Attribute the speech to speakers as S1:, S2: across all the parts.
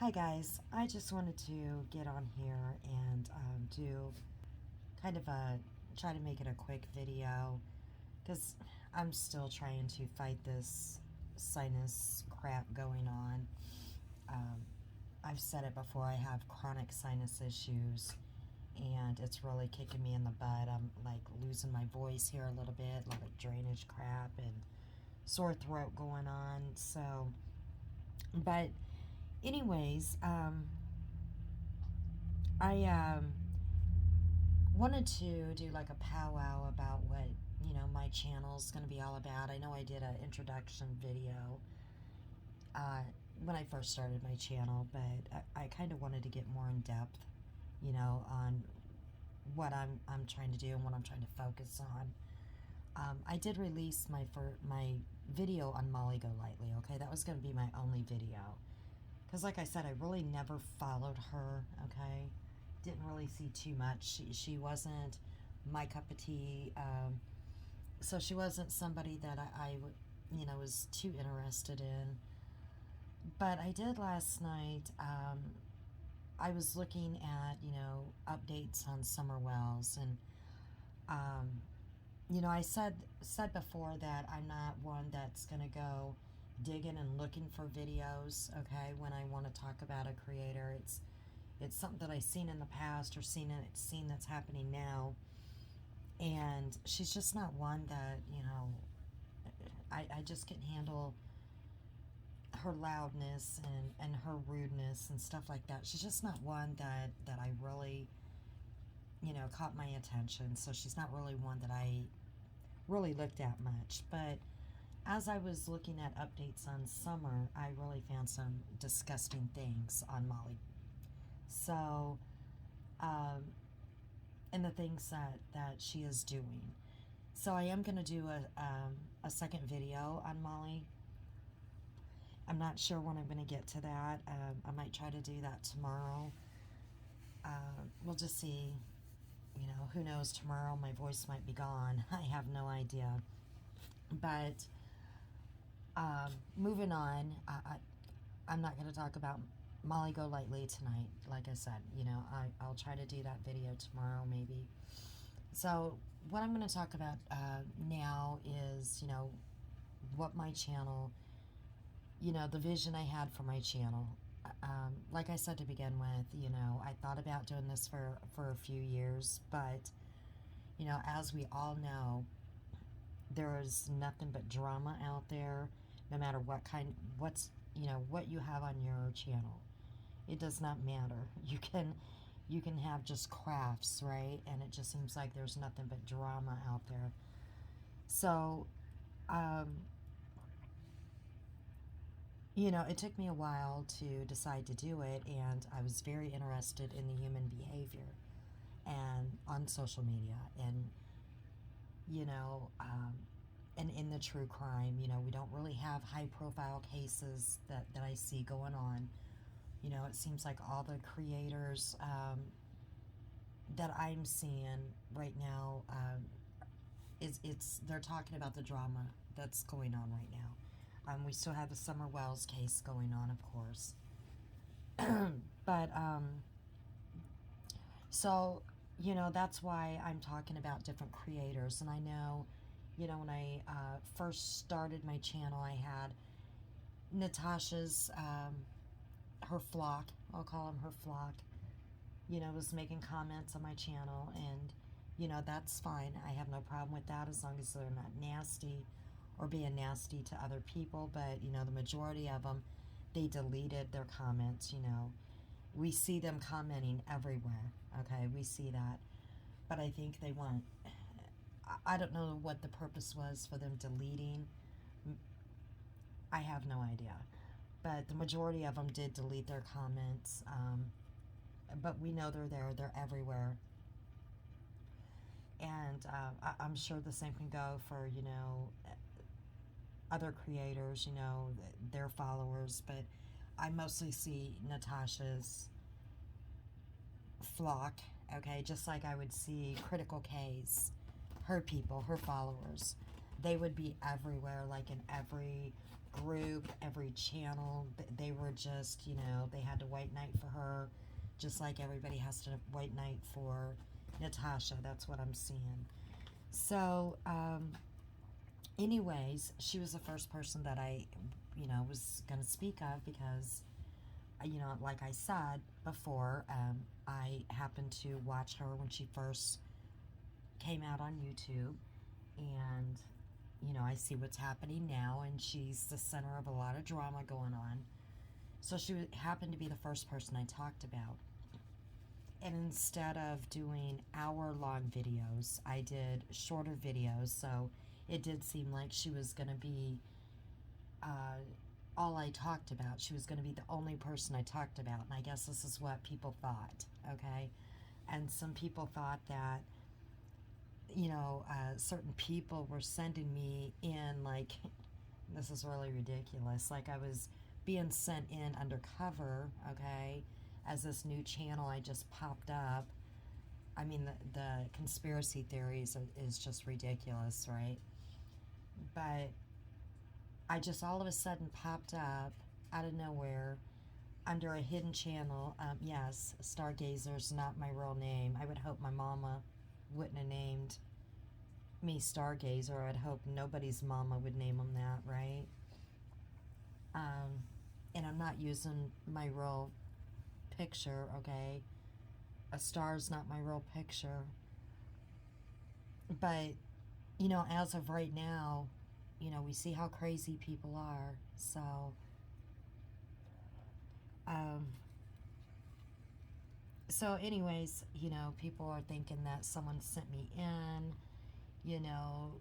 S1: Hi guys, I just wanted to get on here and do kind of a try to make it a quick video because I'm still trying to fight this sinus crap going on. Um, I've said it before, I have chronic sinus issues and it's really kicking me in the butt. I'm like losing my voice here a little bit, like drainage crap and sore throat going on. So, but anyways, I wanted to do like a powwow about what my channel's going to be all about. I know I did an introduction video uh, when I first started my channel, but I kind of wanted to get more in depth, on what I'm trying to do and what I'm trying to focus on. I did release my video on Molly Golightly. Okay, that was going to be my only video because, like I said, I really never followed her. Okay, didn't really see too much. She wasn't my cup of tea. So she wasn't somebody that was too interested in. But I did last night. I was looking at updates on Summer Wells, and um, I said before that I'm not one that's gonna go digging and looking for videos. Okay, when I want to talk about a creator, it's something that I've seen in the past or seen that's happening now, and she's just not one that I just can't handle her loudness and her rudeness and stuff like that. She's just not one that I really caught my attention. So she's not really one that I really looked at much. But as I was looking at updates on Summer, I really found some disgusting things on Molly. So, um, and the things that she is doing. So I am going to do a second video on Molly. I'm not sure when I'm going to get to that. I might try to do that tomorrow. We'll just see. Who knows, tomorrow my voice might be gone. I have no idea. But moving on, I'm not going to talk about Molly Golightly tonight. Like I said, I'll try to do that video tomorrow maybe. So what I'm going to talk about now is, what my channel, the vision I had for my channel. Like I said to begin with, I thought about doing this for a few years, but, as we all know, there is nothing but drama out there, no matter what you have on your channel. It does not matter. You can have just crafts, right? And it just seems like there's nothing but drama out there. So, um, it took me a while to decide to do it, and I was very interested in the human behavior and on social media, and you know, um, and in the true crime. We don't really have high profile cases that I see going on. It seems like all the creators that I'm seeing right now they're talking about the drama that's going on right now. We still have the Summer Wells case going on, of course. But so that's why I'm talking about different creators. And I know, when I first started my channel, I had Natasha's her flock. I'll call them her flock. Was making comments on my channel, and that's fine. I have no problem with that as long as they're not nasty or being nasty to other people. But the majority of them, they deleted their comments. We see them commenting everywhere. Okay, we see that, but I think they want. I don't know what the purpose was for them deleting. I have no idea, but the majority of them did delete their comments. But we know they're there. They're everywhere. And I'm sure the same can go for, other creators, their followers. But I mostly see Natasha's flock, okay? Just like I would see Critical K's, her people, her followers. They would be everywhere, like in every group, every channel. They were just, you know, they had to white knight for her, just like everybody has to white knight for Natasha. That's what I'm seeing. So, anyways, she was the first person that I, you know, was going to speak of because, you know, like I said before, I happened to watch her when she first came out on YouTube, and, you know, I see what's happening now, and she's the center of a lot of drama going on. So she happened to be the first person I talked about. And instead of doing hour-long videos, I did shorter videos, so it did seem like she was going to be all I talked about. She was going to be the only person I talked about, and I guess this is what people thought, okay? And some people thought that, you know, certain people were sending me in, like, this is really ridiculous, like I was being sent in undercover, okay, as this new channel I just popped up. I mean, the conspiracy theories is just ridiculous, right? But I just all of a sudden popped up out of nowhere under a hidden channel. Yes, Stargazer's not my real name. I would hope my mama wouldn't have named me Stargazer. I'd hope nobody's mama would name them that, right? And I'm not using my real picture, okay? A star's not my real picture. But, you know, as of right now, you know, we see how crazy people are. So anyways, you know, people are thinking that someone sent me in, you know,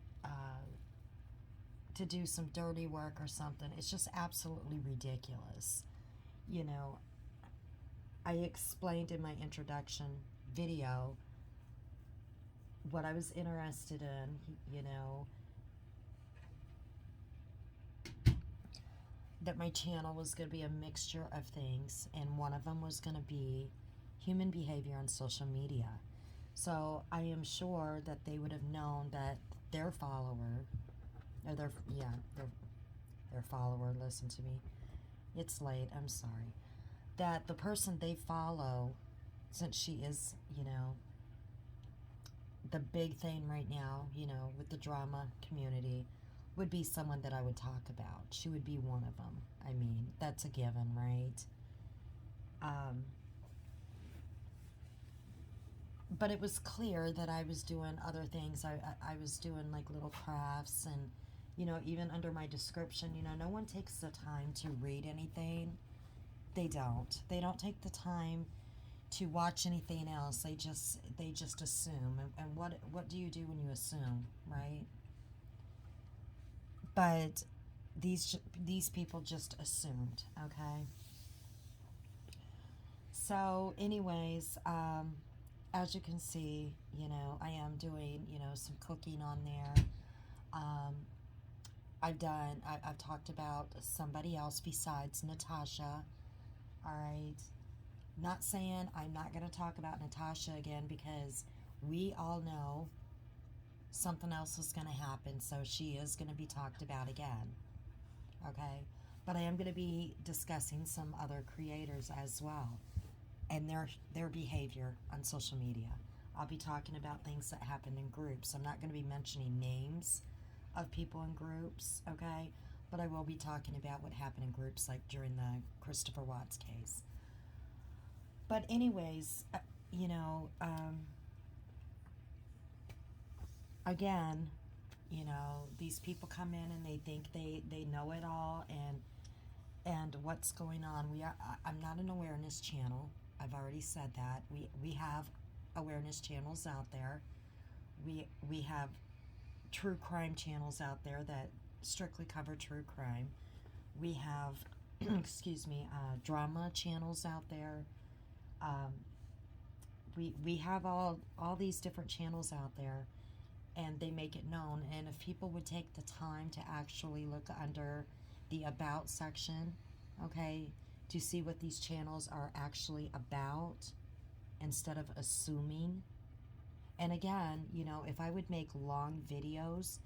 S1: to do some dirty work or something. It's just absolutely ridiculous. You know, I explained in my introduction video what I was interested in, you know, that my channel was going to be a mixture of things, and one of them was going to be human behavior on social media. So I am sure that they would have known that their follower, or their follower, listen to me, it's late, I'm sorry, that the person they follow, since she is, you know, the big thing right now, you know, with the drama community, would be someone that I would talk about. She would be one of them. I mean, that's a given, right? But it was clear that I was doing other things. I was doing like little crafts, and, you know, even under my description, you know, no one takes the time to read anything. They don't. They don't take the time to watch anything else. They just assume. And what do you do when you assume, right? But these people just assumed, okay? So anyways, as you can see, you know, I am doing, you know, some cooking on there. I've talked about somebody else besides Natasha. All right. Not saying I'm not going to talk about Natasha again, because we all know something else is going to happen, so she is going to be talked about again. Okay? But I am going to be discussing some other creators as well, and their behavior on social media. I'll be talking about things that happen in groups. I'm not going to be mentioning names of people in groups, okay? But I will be talking about what happened in groups, like during the Christopher Watts case. But anyways, you know, again, you know, these people come in and they think they know it all, and what's going on. I'm not an awareness channel. I've already said that. We have awareness channels out there. We have true crime channels out there that strictly cover true crime. We have, excuse me, drama channels out there. We have all these different channels out there, and they make it known. And if people would take the time to actually look under the about section, okay, to see what these channels are actually about instead of assuming. And again, you know, if I would make long videos,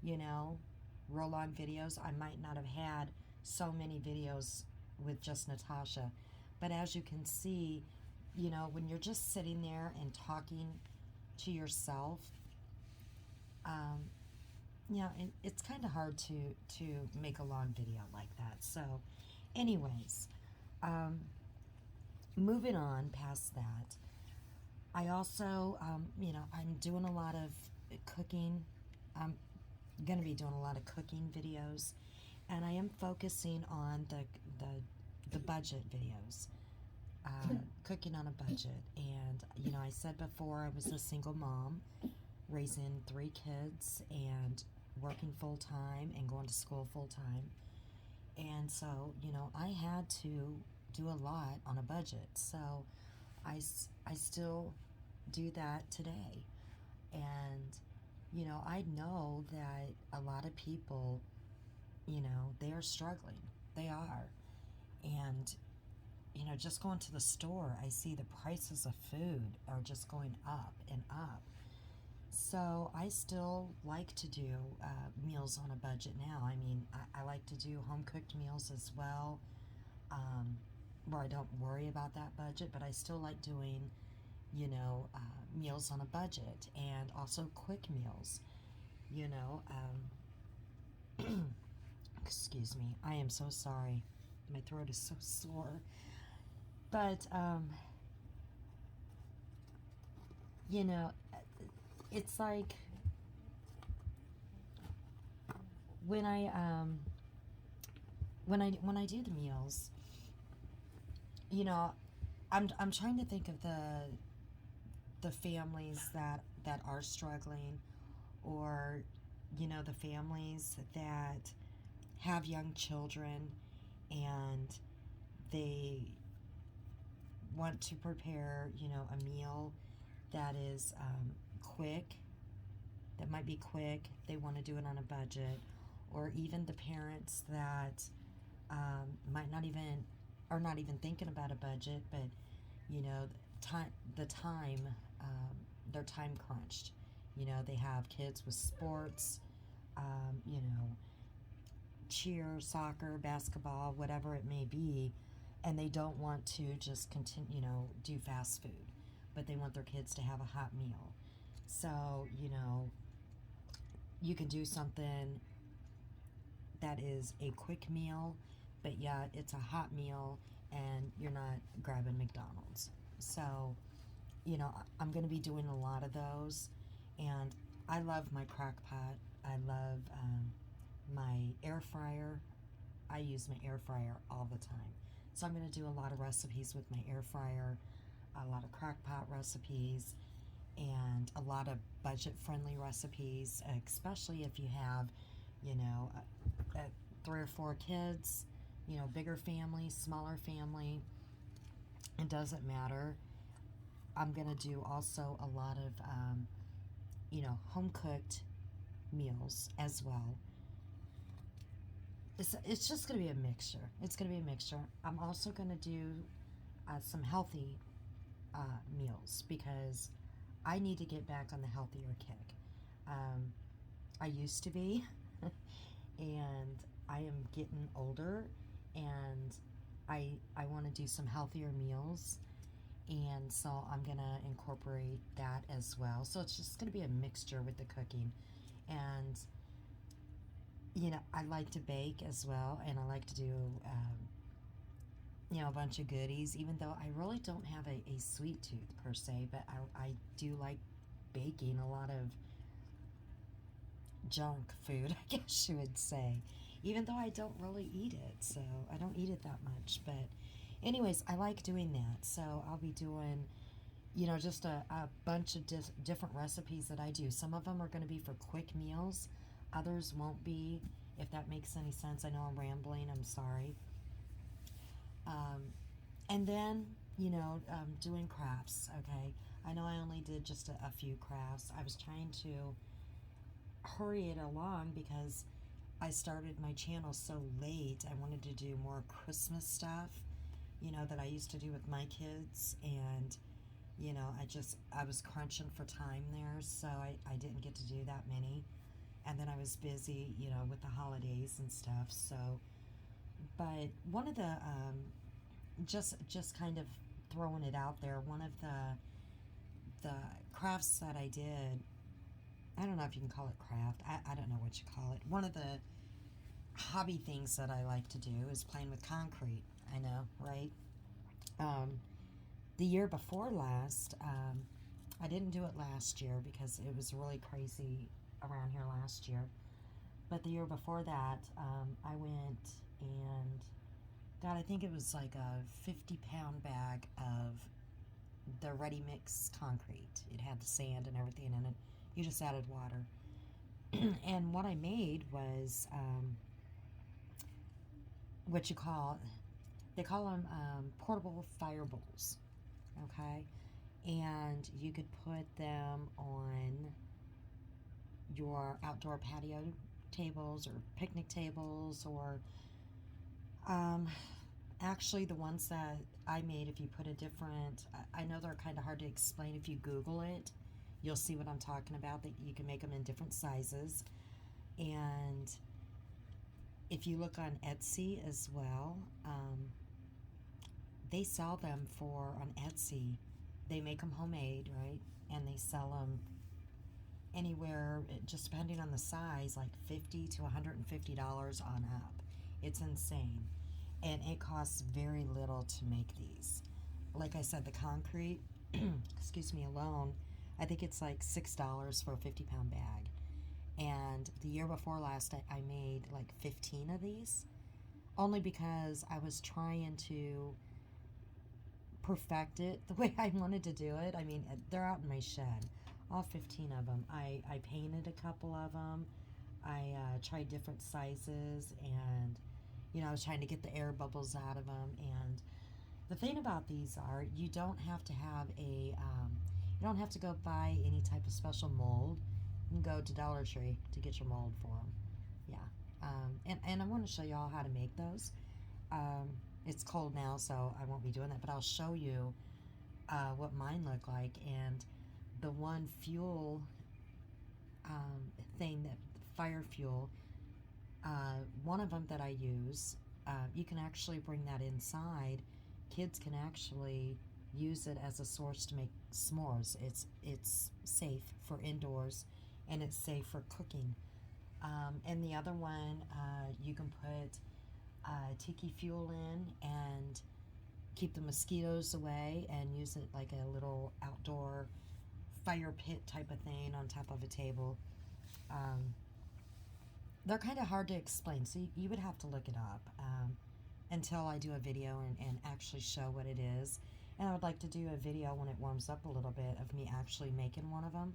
S1: you know, real long videos, I might not have had so many videos with just Natasha. But as you can see, when you're just sitting there and talking to yourself, um, it's kind of hard to make a long video like that. So, anyways, um, moving on past that, I also, I'm doing a lot of cooking. I'm going to be doing a lot of cooking videos, and I am focusing on the budget videos, cooking on a budget. And I said before, I was a single mom raising 3 kids and working full time and going to school full time. And so, I had to do a lot on a budget. So I still do that today. And, I know that a lot of people, they are struggling. They are. And, just going to the store, I see the prices of food are just going up and up. So I still like to do meals on a budget now. I mean, I like to do home cooked meals as well, where I don't worry about that budget, but I still like doing, meals on a budget, and also quick meals. You know, excuse me, I am so sorry. My throat is so sore. But, you know, it's like when I do the meals, I'm trying to think of the families that are struggling, or the families that have young children and they want to prepare a meal that is quick, that might be quick. They want to do it on a budget, or even the parents that might not even are not even thinking about a budget, but the time, they're time crunched. They have kids with sports, cheer, soccer, basketball, whatever it may be, and they don't want to just continue, do fast food, but they want their kids to have a hot meal. So, you can do something that is a quick meal, but yet it's a hot meal and you're not grabbing McDonald's. So, I'm going to be doing a lot of those, and I love my crock pot. I love my air fryer. I use my air fryer all the time. So I'm going to do a lot of recipes with my air fryer, a lot of crock pot recipes, and a lot of budget-friendly recipes, especially if you have, 3 or 4 kids, bigger family, smaller family. It doesn't matter. I'm going to do also a lot of, home-cooked meals as well. It's just going to be a mixture. It's going to be a mixture. I'm also going to do some healthy meals, because I need to get back on the healthier kick. I used to be, and I am getting older, and I want to do some healthier meals, and so I'm going to incorporate that as well. So it's just going to be a mixture with the cooking. And I like to bake as well, and I like to do a bunch of goodies, even though I really don't have a sweet tooth per se, but I do like baking a lot of junk food, I guess you would say, even though I don't really eat it, so I don't eat it that much. But anyways, I like doing that, so I'll be doing just a bunch of different recipes that I do. Some of them are going to be for quick meals, others won't be, if that makes any sense. I know I'm rambling, I'm sorry. And then, doing crafts, okay? I know I only did just a few crafts. I was trying to hurry it along because I started my channel so late. I wanted to do more Christmas stuff, that I used to do with my kids, and, I was crunching for time there, so I didn't get to do that many. and then I was busy, with the holidays and stuff. So, but one of the just kind of throwing it out there, one of the crafts that I did, I don't know if you can call it craft. I don't know what you call it. One of the hobby things that I like to do is playing with concrete. I know, right? Um, the year before last, I didn't do it last year because it was really crazy around here last year. But the year before that, I went and got, I think it was like a 50-pound bag of the ready mix concrete. It had the sand and everything in it. You just added water. And what I made was what you call, they call them portable fire bowls. Okay? And you could put them on your outdoor patio tables or picnic tables, or um, actually the ones that I made, if you put a different, I know they're kind of hard to explain. If you Google it, you'll see what I'm talking about, that you can make them in different sizes. And if you look on Etsy as well, they sell them for, on Etsy, they make them homemade, right? And they sell them anywhere, just depending on the size, like $50 to $150 on up. It's insane. And it costs very little to make these. Like I said, the concrete, excuse me, alone, I think it's like $6 for a 50-pound bag. And the year before last, I made like 15 of these, only because I was trying to perfect it the way I wanted to do it. I mean, they're out in my shed, all 15 of them. I painted a couple of them. I tried different sizes, and I was trying to get the air bubbles out of them. And the thing about these are, you don't have to have you don't have to go buy any type of special mold. You can go to Dollar Tree to get your mold for them. Yeah. And I want to show you all how to make those. It's cold now, so I won't be doing that, but I'll show you what mine look like. And the one fuel thing, that fire fuel, one of them that I use, you can actually bring that inside. Kids can actually use it as a source to make s'mores. It's safe for indoors, and it's safe for cooking. And the other one, you can put tiki fuel in and keep the mosquitoes away, and use it like a little outdoor fire pit type of thing on top of a table. They're kind of hard to explain, so you would have to look it up until I do a video and actually show what it is. And I would like to do a video when it warms up a little bit of me actually making one of them.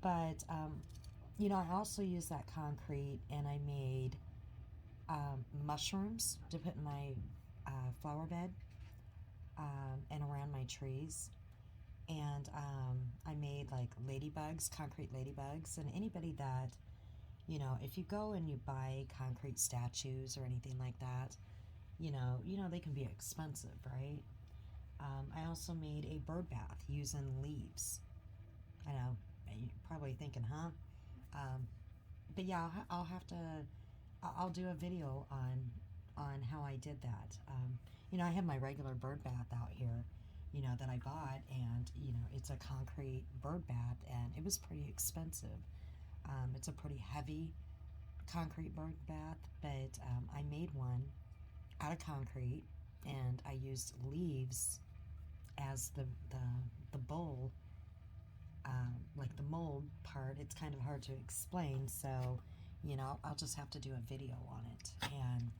S1: But I also use that concrete, and I made mushrooms to put in my flower bed and around my trees. And I made like ladybugs, concrete ladybugs. And anybody that, if you go and you buy concrete statues or anything like that, they can be expensive, right? I also made a bird bath using leaves. I know, you're probably thinking, huh? But yeah, I'll do a video on how I did that. I have my regular bird bath out here, that I bought, and it's a concrete bird bath, and it was pretty expensive. It's a pretty heavy concrete bird bath, but I made one out of concrete, and I used leaves as the bowl, like the mold part. It's kind of hard to explain, so I'll just have to do a video on it. And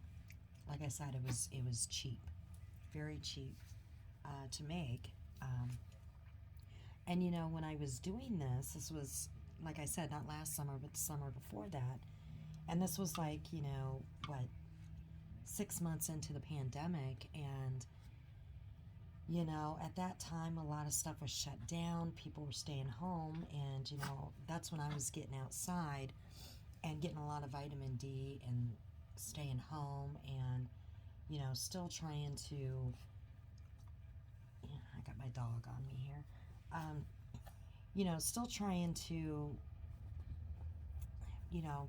S1: like I said, it was cheap, very cheap to make. And when I was doing this was, like I said, not last summer, but the summer before that. And this was like, what, 6 months into the pandemic. And at that time, a lot of stuff was shut down. People were staying home. And, that's when I was getting outside and getting a lot of vitamin D and staying home, and, still trying to, I got my dog on me here. Still trying to you know,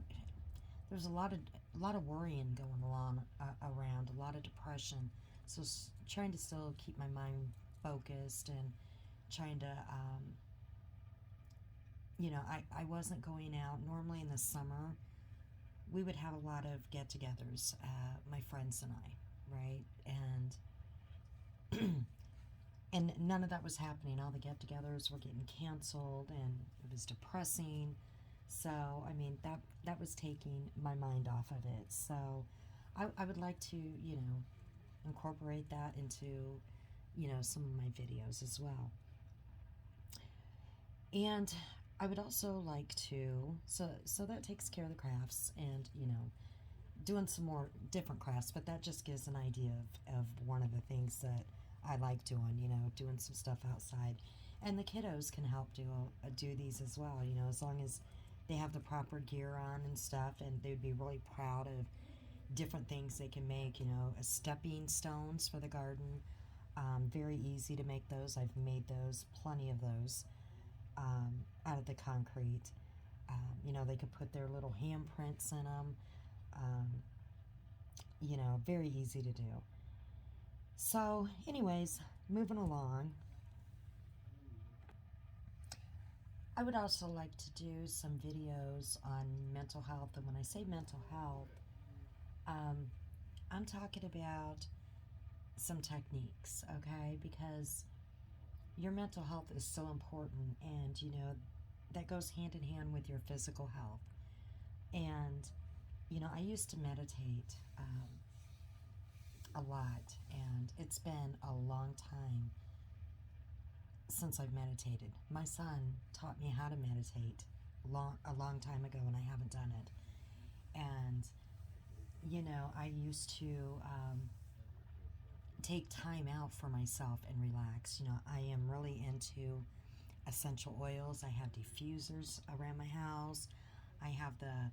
S1: there's a lot of worrying going along around, a lot of depression. So trying to still keep my mind focused and trying to, I wasn't going out. Normally in the summer, we would have a lot of get-togethers, my friends and I, right? And none of that was happening. All the get-togethers were getting canceled, and it was depressing. So, I mean, that was taking my mind off of it. So, I would like to, incorporate that into, some of my videos as well. And I would also like to, so that takes care of the crafts and, doing some more different crafts, but that just gives an idea of one of the things that I like doing, doing some stuff outside. And the kiddos can help do these as well, as long as they have the proper gear on and stuff, and they'd be really proud of different things they can make, as stepping stones for the garden. Very easy to make those. I've made those, plenty of those, out of the concrete. They could put their little handprints in them. Very easy to do. So, anyways, moving along. I would also like to do some videos on mental health. And when I say mental health, I'm talking about some techniques, okay? Because your mental health is so important, and that goes hand in hand with your physical health. And I used to meditate a lot, and it's been a long time since I've meditated. My son taught me how to meditate a long time ago, and I haven't done it. And I used to take time out for myself and relax. I am really into essential oils. I have diffusers around my house. I have the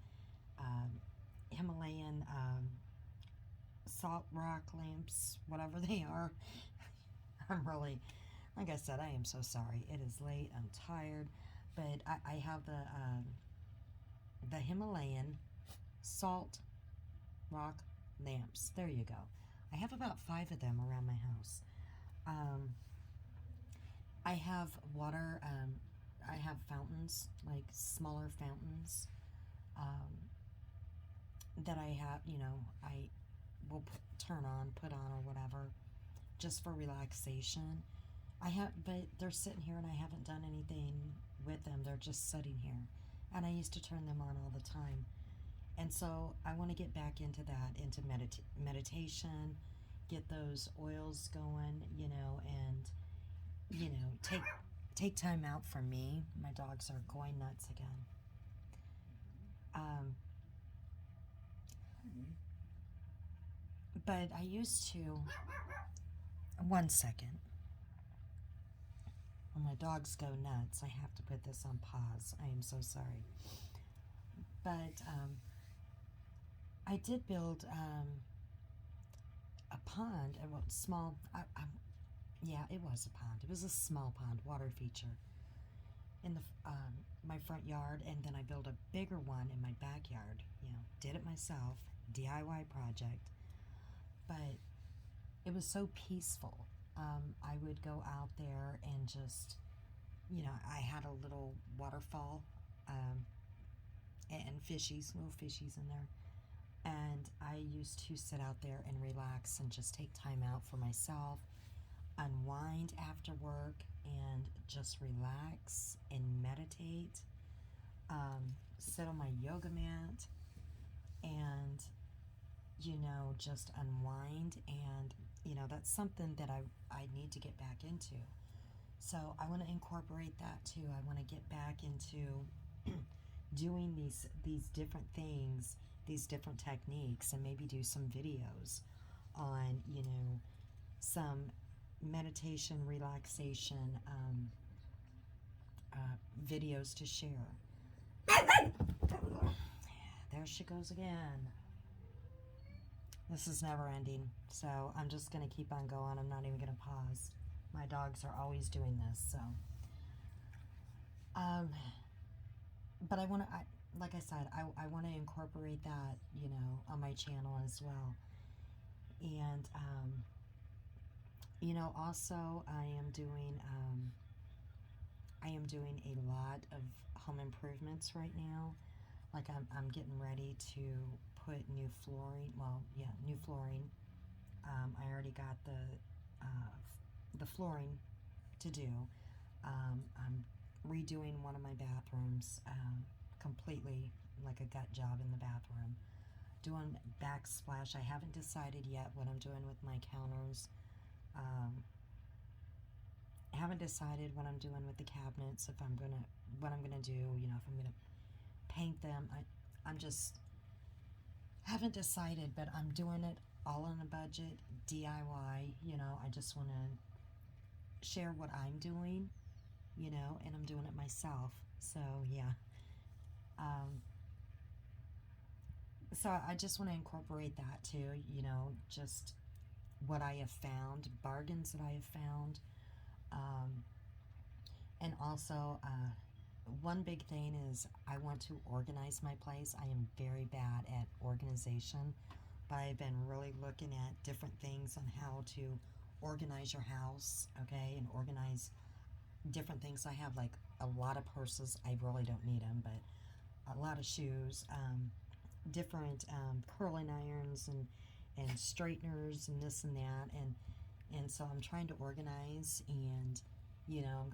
S1: Himalayan salt rock lamps, whatever they are. I'm really, like I said, I am so sorry. It is late. I'm tired, but I have the Himalayan salt rock lamps. There you go. I have about 5 of them around my house. I have water. I have fountains, like smaller fountains, that I have. I will turn on, put on, or whatever, just for relaxation. But they're sitting here, and I haven't done anything with them. They're just sitting here, and I used to turn them on all the time. And so I want to get back into that, into meditation, get those oils going, and take time out for me. My dogs are going nuts again. But I used to. One second. When my dogs go nuts, I have to put this on pause. I am so sorry. But I did build a pond, small. Yeah, it was a pond. It was a small pond, water feature, in my front yard, and then I built a bigger one in my backyard. Did it myself, DIY project. But it was so peaceful. I would go out there and just, I had a little waterfall, and little fishies in there. And I used to sit out there and relax and just take time out for myself, unwind after work, and just relax and meditate. Sit on my yoga mat and, just unwind. And, that's something that I need to get back into. So I want to incorporate that too. I want to get back into doing these different things, these different techniques, and maybe do some videos on, some meditation, relaxation videos to share. There she goes again. This is never ending, so I'm just going to keep on going. I'm not even going to pause. My dogs are always doing this, so. But I want to, like I said, I want to incorporate that, you know, on my channel as well. And, you know, also I am doing a lot of home improvements right now. Like I'm getting ready to put new flooring. Well, yeah, new flooring. I already got the flooring to do. I'm redoing one of my bathrooms completely, like a gut job in the bathroom. Doing backsplash. I haven't decided yet what I'm doing with my counters. Um, I haven't decided what I'm doing with the cabinets. If I'm gonna, what I'm gonna do. You know, if I'm gonna paint them. I'm just haven't decided, but I'm doing it all on a budget, DIY. You know, I just want to share what I'm doing. You know, and I'm doing it myself. So yeah. Um, so I just want to incorporate that too. You know, just what I have found, bargains that I have found, um, and also one big thing is I want to organize my place. I am very bad at organization, but I've been really looking at different things on how to organize your house, okay, and organize different things. I have like a lot of purses. I really don't need them, but a lot of shoes, different curling irons and straighteners and this and that, and so I'm trying to organize, and you know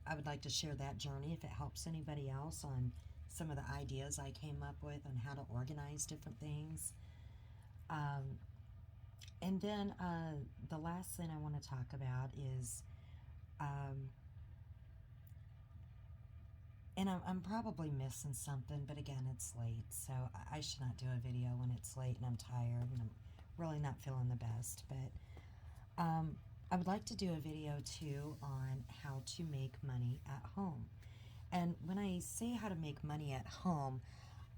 S1: I would like to share that journey if it helps anybody else on some of the ideas I came up with on how to organize different things. Um, and then the last thing I want to talk about is, um, and I'm probably missing something, but again, it's late, so I should not do a video when it's late and I'm tired and I'm really not feeling the best. But I would like to do a video too on how to make money at home. And when I say how to make money at home,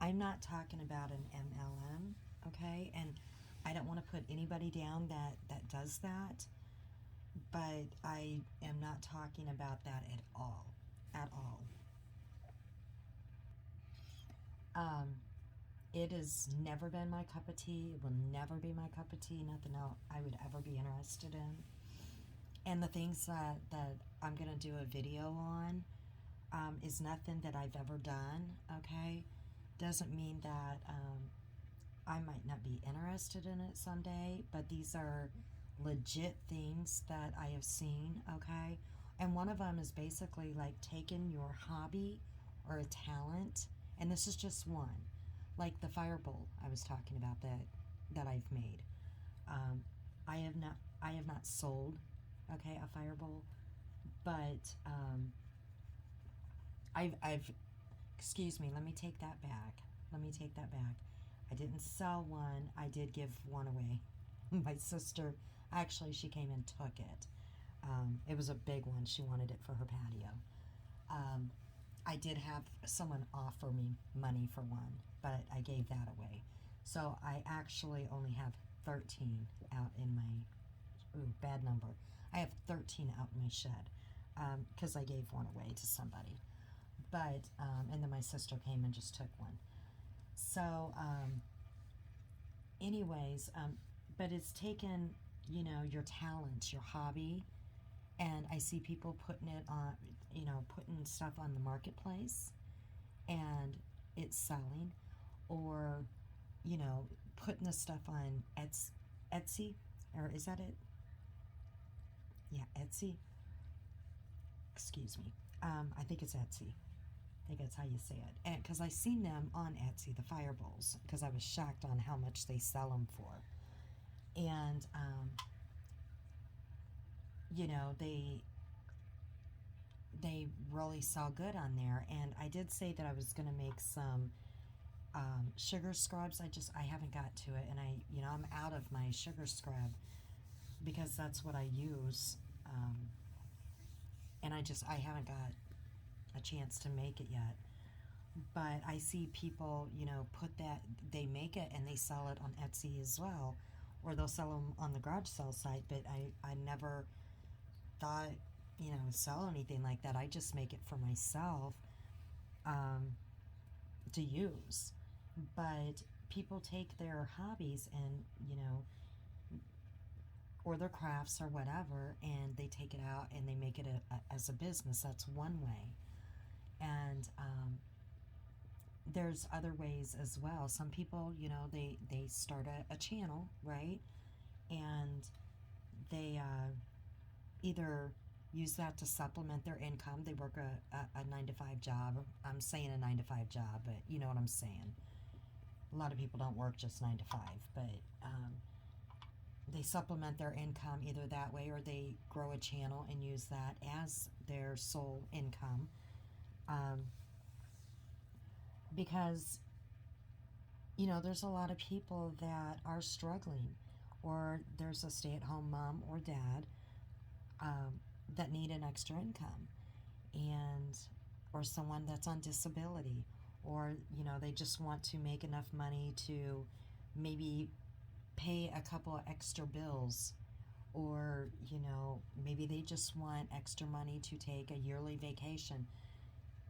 S1: I'm not talking about an MLM, okay? And I don't want to put anybody down that does that, but I am not talking about that at all. At all. Um, it has never been my cup of tea. It will never be my cup of tea. Nothing else I would ever be interested in. And the things that I'm going to do a video on is nothing that I've ever done, okay? Doesn't mean that I might not be interested in it someday, but these are legit things that I have seen, okay? And one of them is basically like taking your hobby or a talent, and this is just one, like the firebowl I was talking about that I've made. Um, I have not sold, okay, a firebowl, but I've excuse me, let me take that back. Let me take that back. I didn't sell one. I did give one away. My sister, actually, she came and took it. It was a big one. She wanted it for her patio. Um, I did have someone offer me money for one, but I gave that away. So I actually only have 13 out in my, ooh, bad number. I have 13 out in my shed because I gave one away to somebody. But, and then my sister came and just took one. So, anyways, but it's taken, you know, your talent, your hobby, and I see people putting it on, you know, putting stuff on the marketplace and it's selling, or, you know, putting the stuff on Etsy, or is that it? Yeah, Etsy. Excuse me. I think it's Etsy. I think that's how you say it. And because I seen them on Etsy, the fireballs, because I was shocked on how much they sell them for. And, you know, they really sell good on there. And I did say that I was going to make some sugar scrubs. I haven't got to it. And you know, I'm out of my sugar scrub because that's what I use. And I haven't got a chance to make it yet. But I see people, you know, they make it and they sell it on Etsy as well, or they'll sell them on the garage sale site. But I never thought, you know, sell anything like that. I just make it for myself, to use. But people take their hobbies and, or their crafts or whatever, and they take it out and they make it as a business. That's one way. And there's other ways as well. Some people, they start a channel, right? And they either use that to supplement their income. They work a 9 to 5 job. I'm saying a 9 to 5 job, but you know what I'm saying. A lot of people don't work just 9 to 5, but they supplement their income either that way, or they grow a channel and use that as their sole income. Because, there's a lot of people that are struggling, or there's a stay-at-home mom or dad that need an extra income, and or someone that's on disability, or they just want to make enough money to maybe pay a couple of extra bills, or maybe they just want extra money to take a yearly vacation.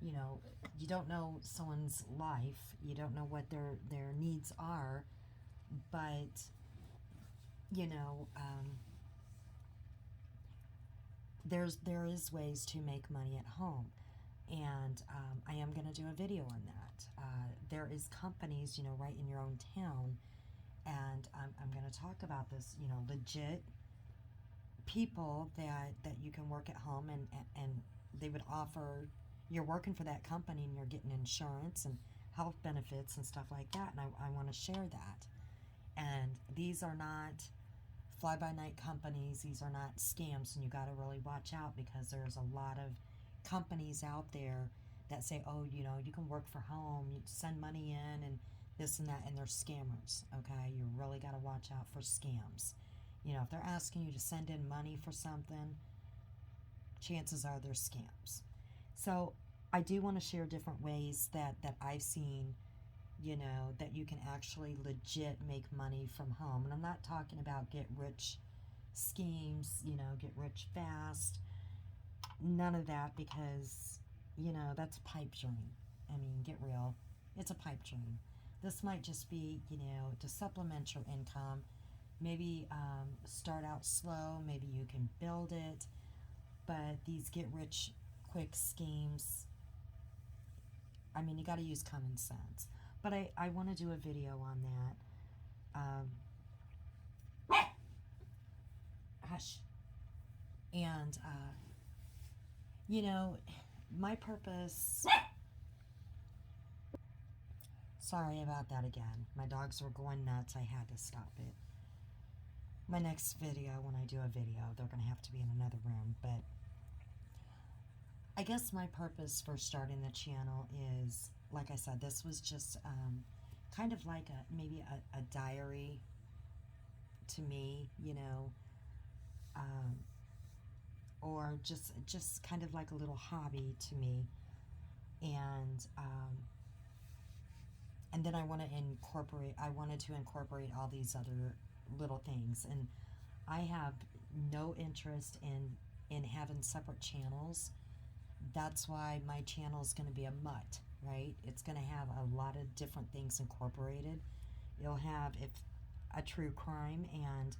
S1: You don't know someone's life, you don't know what their needs are, but there is ways to make money at home, and I am going to do a video on that. There is companies, right in your own town, and I'm going to talk about this, legit people that you can work at home, and they would offer, you're working for that company and you're getting insurance and health benefits and stuff like that, and I want to share that. And these are not fly-by-night companies, these are not scams, and you got to really watch out, because there's a lot of companies out there that say, oh, you can work for home, you send money in and this and that, and they're scammers. Okay, you really got to watch out for scams. If they're asking you to send in money for something, chances are they're scams. So I do want to share different ways that I've seen, that you can actually legit make money from home. And I'm not talking about get rich schemes, get rich fast. None of that, because, that's a pipe dream. I mean, get real. It's a pipe dream. This might just be, to supplement your income. Maybe start out slow. Maybe you can build it. But these get rich quick schemes, I mean, you got to use common sense. But I want to do a video on that. Hush. And, my purpose... Sorry about that again. My dogs were going nuts. I had to stop it. My next video, when I do a video, they're going to have to be in another room. But I guess my purpose for starting the channel is, like I said, this was just kind of like maybe a diary to me, or just kind of like a little hobby to me. And then I wanted to incorporate all these other little things. And I have no interest in having separate channels. That's why my channel is going to be a mutt, right? It's going to have a lot of different things incorporated. It'll have a true crime, and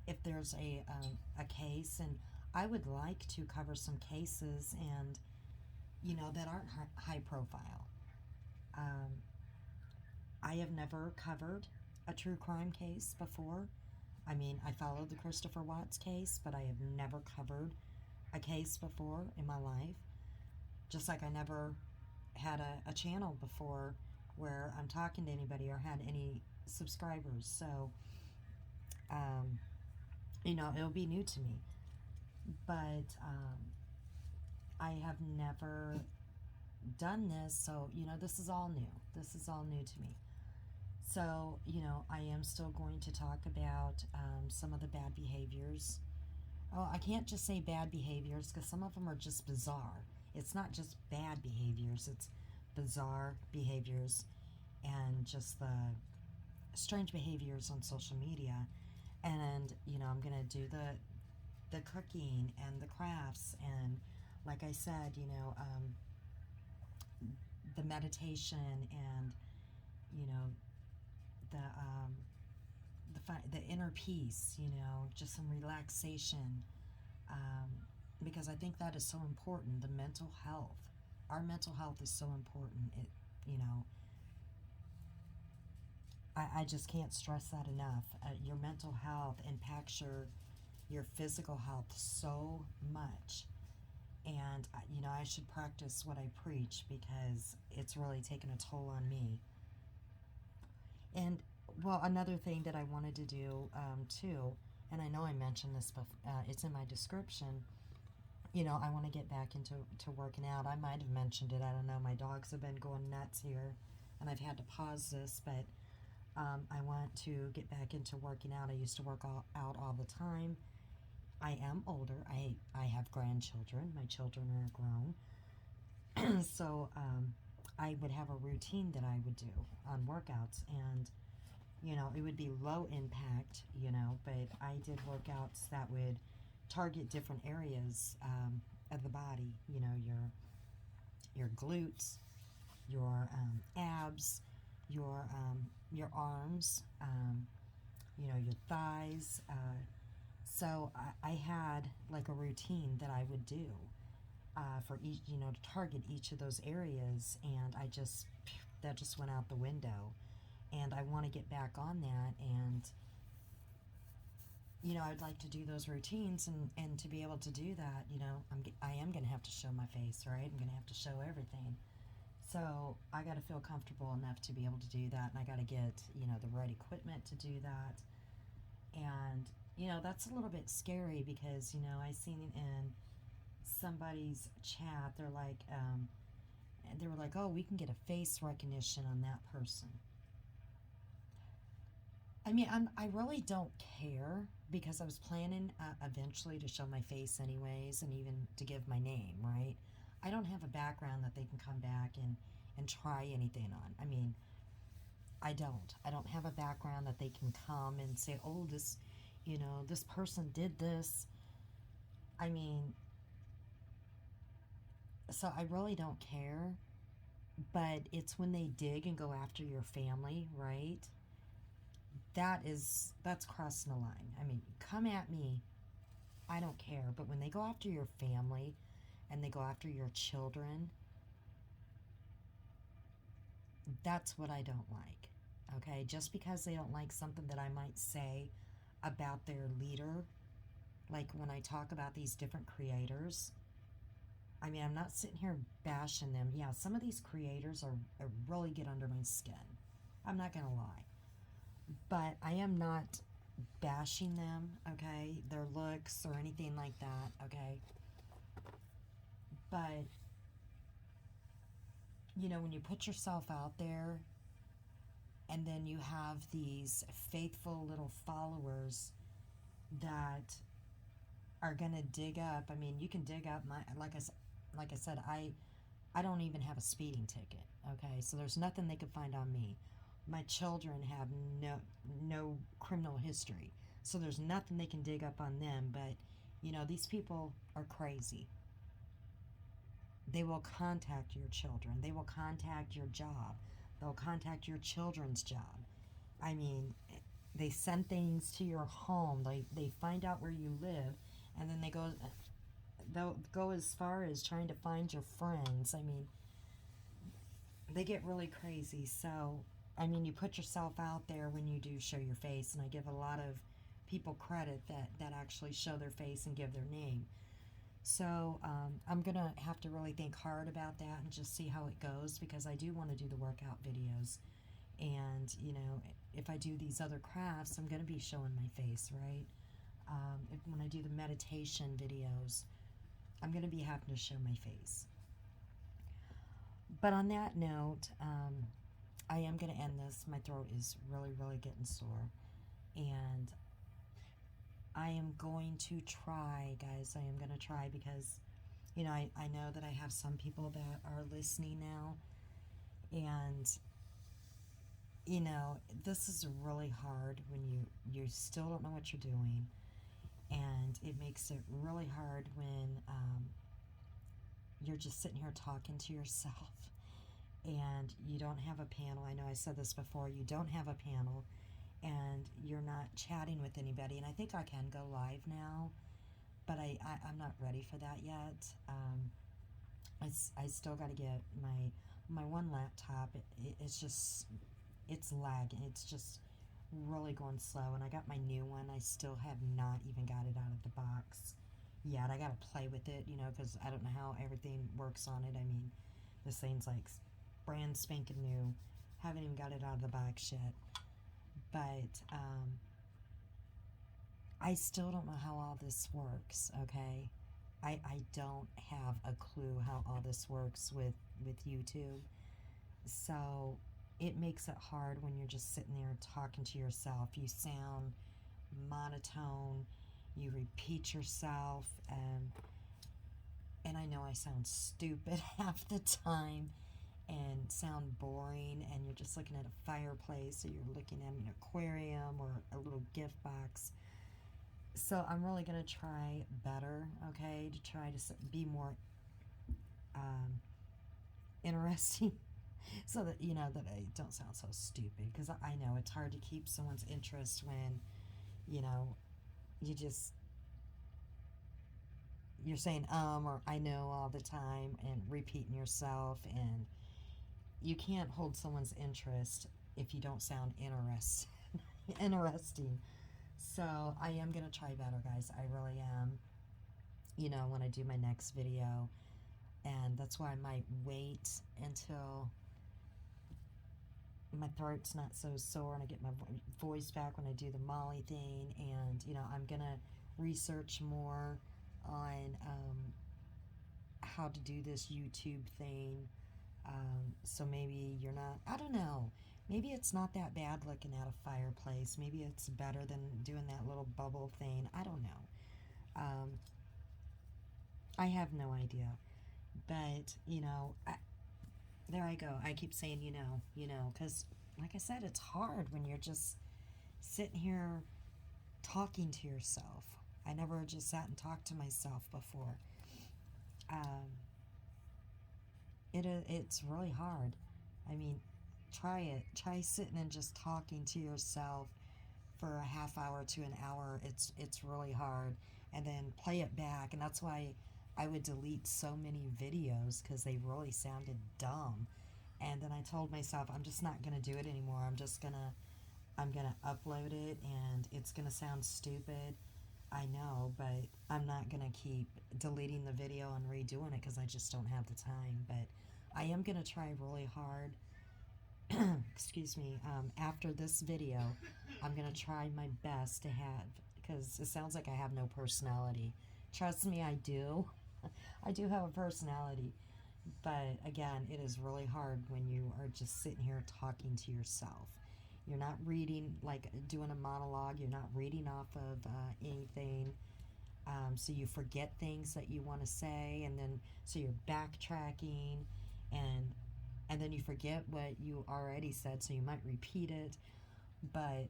S1: if there's a case, and I would like to cover some cases, and that aren't high profile. I have never covered a true crime case before. I mean, I followed the Christopher Watts case, but I have never covered a case before in my life. Just like I never had a channel before where I'm talking to anybody or had any subscribers. So, it'll be new to me. But I have never done this, so, this is all new. This is all new to me. So, I am still going to talk about some of the bad behaviors. Oh, I can't just say bad behaviors, because some of them are just bizarre. It's not just bad behaviors, it's bizarre behaviors and just the strange behaviors on social media. And, I'm going to do the cooking and the crafts, and like I said, the meditation and, you know, the inner peace, you know, just some relaxation, um, because I think that is so important. The mental health, our mental health is so important. It, you know, I just can't stress that enough. Your mental health impacts your physical health so much. And, you know, I should practice what I preach because it's really taken a toll on me. And, well, another thing that I wanted to do, too, and I know I mentioned this, but it's in my description. You know, I want to get back into working out. I might have mentioned it. I don't know. My dogs have been going nuts here, and I've had to pause this, but I want to get back into working out. I used to work out all the time. I am older. I have grandchildren. My children are grown. So I would have a routine that I would do on workouts. And, you know, it would be low impact, you know, but I did workouts that would target different areas of the body. You know, your glutes, your abs, your arms, you know, your thighs. So I had like a routine that I would do for each, you know, to target each of those areas, and that just went out the window. And I want to get back on that, and, you know, I'd like to do those routines, and to be able to do that, you know, I am going to have to show my face, right? I'm going to have to show everything. So I got to feel comfortable enough to be able to do that, and I got to get, you know, the right equipment to do that. And, you know, that's a little bit scary because, you know, I seen in somebody's chat, they were like, oh, we can get a face recognition on that person. I mean, I really don't care because I was planning eventually to show my face anyways, and even to give my name, right? I don't have a background that they can come back and try anything on. I mean, I don't. I don't have a background that they can come and say, oh, this, you know, this person did this. I mean, so I really don't care. But it's when they dig and go after your family, right? That's crossing the line. I mean, come at me. I don't care. But when they go after your family and they go after your children, that's what I don't like. Okay? Just because they don't like something that I might say about their leader, like when I talk about these different creators, I mean, I'm not sitting here bashing them. Yeah, some of these creators are really get under my skin. I'm not going to lie. But I am not bashing them, okay? Their looks or anything like that, okay? But, you know, when you put yourself out there and then you have these faithful little followers that are going to dig up, I mean, you can dig up my, like I said, I don't even have a speeding ticket, okay? So there's nothing they could find on me. My children have no criminal history. So there's nothing they can dig up on them, but, you know, these people are crazy. They will contact your children. They will contact your job. They'll contact your children's job. I mean, they send things to your home. They find out where you live, and then they'll go as far as trying to find your friends. I mean, they get really crazy. So, I mean, you put yourself out there when you do show your face, and I give a lot of people credit that actually show their face and give their name. So I'm going to have to really think hard about that and just see how it goes, because I do want to do the workout videos. And, you know, if I do these other crafts, I'm going to be showing my face, right? When I do the meditation videos, I'm going to be having to show my face. But on that note, I am going to end this. My throat is really, really getting sore. And I am going to try, guys. I am going to try because, you know, I know that I have some people that are listening now. And, you know, this is really hard when you still don't know what you're doing. And it makes it really hard when you're just sitting here talking to yourself. and you don't have a panel. I know I said this before, you don't have a panel, and you're not chatting with anybody. And I think I can go live now, but I'm not ready for that yet. I still got to get my one laptop. It's just, it's lagging. It's just really going slow. And I got my new one. I still have not even got it out of the box yet. I got to play with it, because I don't know how everything works on it. I mean, this thing's like brand spanking new. Haven't even got it out of the box yet. But I still don't know how all this works, okay? I don't have a clue how all this works with YouTube. So it makes it hard when you're just sitting there talking to yourself. You sound monotone, you repeat yourself, and I know I sound stupid half the time and sound boring, and you're just looking at a fireplace, or you're looking at an aquarium or a little gift box. So I'm really going to try better, okay, to try to be more interesting so that, that I don't sound so stupid, because I know it's hard to keep someone's interest when, you just, you're saying or I know all the time and repeating yourself, and you can't hold someone's interest if you don't sound interesting. So I am going to try better, guys. I really am, when I do my next video. And that's why I might wait until my throat's not so sore and I get my voice back when I do the Molly thing. And, I'm going to research more on how to do this YouTube thing. So maybe you're not, I don't know. Maybe it's not that bad looking at a fireplace. Maybe it's better than doing that little bubble thing. I don't know. I have no idea. But, there I go. I keep saying, because, like I said, it's hard when you're just sitting here talking to yourself. I never just sat and talked to myself before. It's really hard. I mean, try it. Try sitting and just talking to yourself for a half hour to an hour. It's really hard. And then play it back. And that's why I would delete so many videos, because they really sounded dumb. And then I told myself, I'm just not going to do it anymore. I'm going to upload it, and it's going to sound stupid. I know, but I'm not going to keep deleting the video and redoing it, because I just don't have the time. But I am going to try really hard. Excuse me. After this video, I'm going to try my best to have, because it sounds like I have no personality. Trust me, I do. I do have a personality. But again, it is really hard when you are just sitting here talking to yourself. You're not reading, like doing a monologue. You're not reading off of anything. So you forget things that you want to say, and then so you're backtracking, and then you forget what you already said, so you might repeat it. But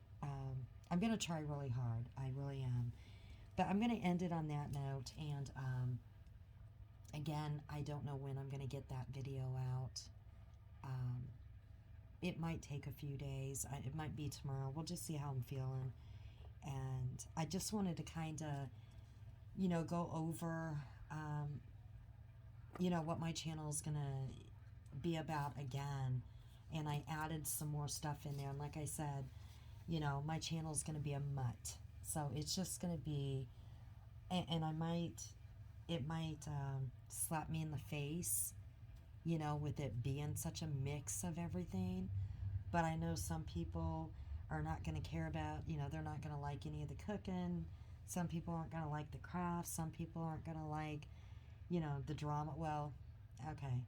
S1: I'm going to try really hard. I really am. But I'm going to end it on that note, and again, I don't know when I'm going to get that video out. It might take a few days. It might be tomorrow. We'll just see how I'm feeling. And I just wanted to kind of, go over, what my channel is going to be about again. And I added some more stuff in there. And like I said, my channel is going to be a mutt. So it's just going to be, and it might slap me in the face, with it being such a mix of everything. But I know some people are not going to care about, they're not going to like any of the cooking. Some people aren't going to like the crafts. Some people aren't going to like, the drama. Well, okay.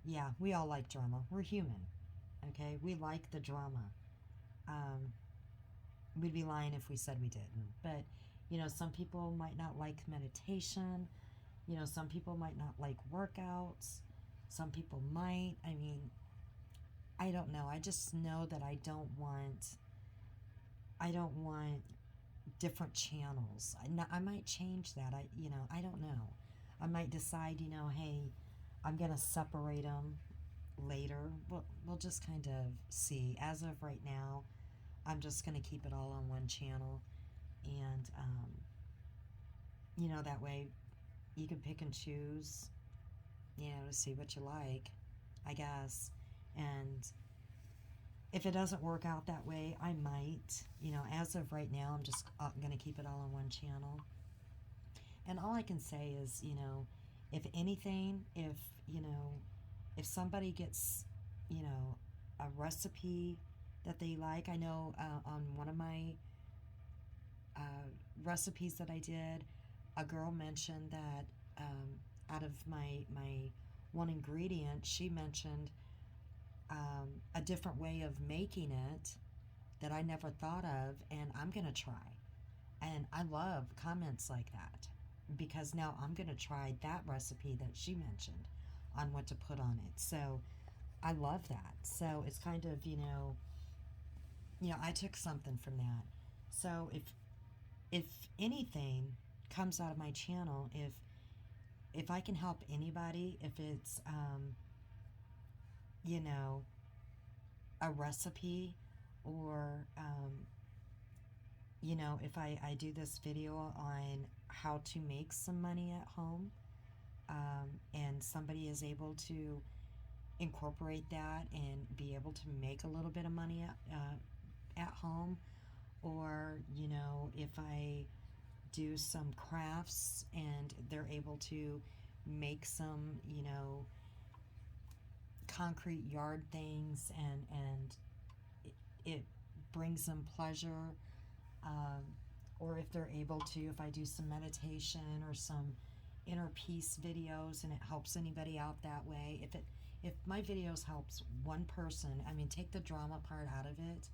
S1: Yeah, we all like drama. We're human. Okay? We like the drama. We'd be lying if we said we didn't. But, some people might not like meditation. Some people might not like workouts. Some people might. I mean, I don't know. I just know that I don't want different channels. I might change that. I don't know. I might decide, hey, I'm going to separate them. later. We'll just kind of see. As of right now, I'm just going to keep it all on one channel. And, that way you can pick and choose, to see what you like, I guess. And if it doesn't work out that way, I might, as of right now, I'm just going to keep it all on one channel. And all I can say is, if anything, if somebody gets, a recipe that they like, I know on one of my recipes that I did, a girl mentioned that out of my one ingredient, she mentioned a different way of making it that I never thought of, and I'm going to try. And I love comments like that because now I'm going to try that recipe that she mentioned on what to put on it. So I love that. So it's kind of, I took something from that. So if anything comes out of my channel, if I can help anybody, if it's a recipe, or if I do this video on how to make some money at home, and somebody is able to incorporate that and be able to make a little bit of money at home, or if I do some crafts and they're able to make some concrete yard things, and it brings them pleasure, um, or if they're able to, if I do some meditation or some inner peace videos and it helps anybody out that way, if my videos helps one person, I mean, take the drama part out of it,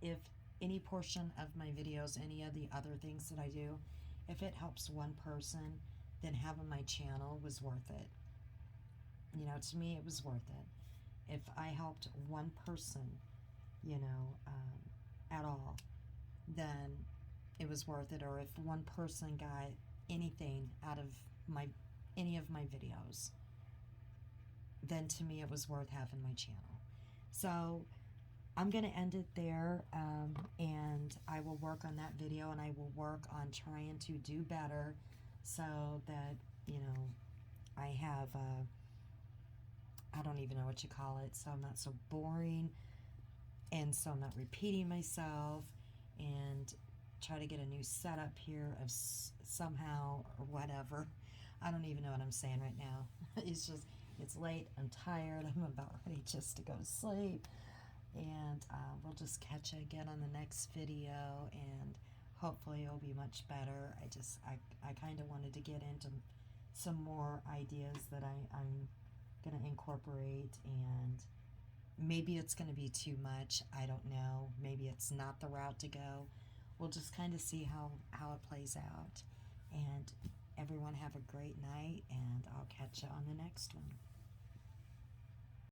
S1: if any portion of my videos, any of the other things that I do, if it helps one person, then having my channel was worth it. To me, it was worth it. If I helped one person, at all, then it was worth it. Or if one person got anything out of any of my videos, then to me it was worth having my channel. So I'm going to end it there, and I will work on that video, and I will work on trying to do better so that, I have, I don't even know what you call it, so I'm not so boring, and so I'm not repeating myself, and try to get a new setup here of somehow or whatever. I don't even know what I'm saying right now. It's late, I'm tired, I'm about ready just to go to sleep. And we'll just catch you again on the next video, and hopefully it'll be much better. I kind of wanted to get into some more ideas that I'm going to incorporate, and maybe it's going to be too much. I don't know. Maybe it's not the route to go. We'll just kind of see how it plays out. And everyone have a great night, and I'll catch you on the next one.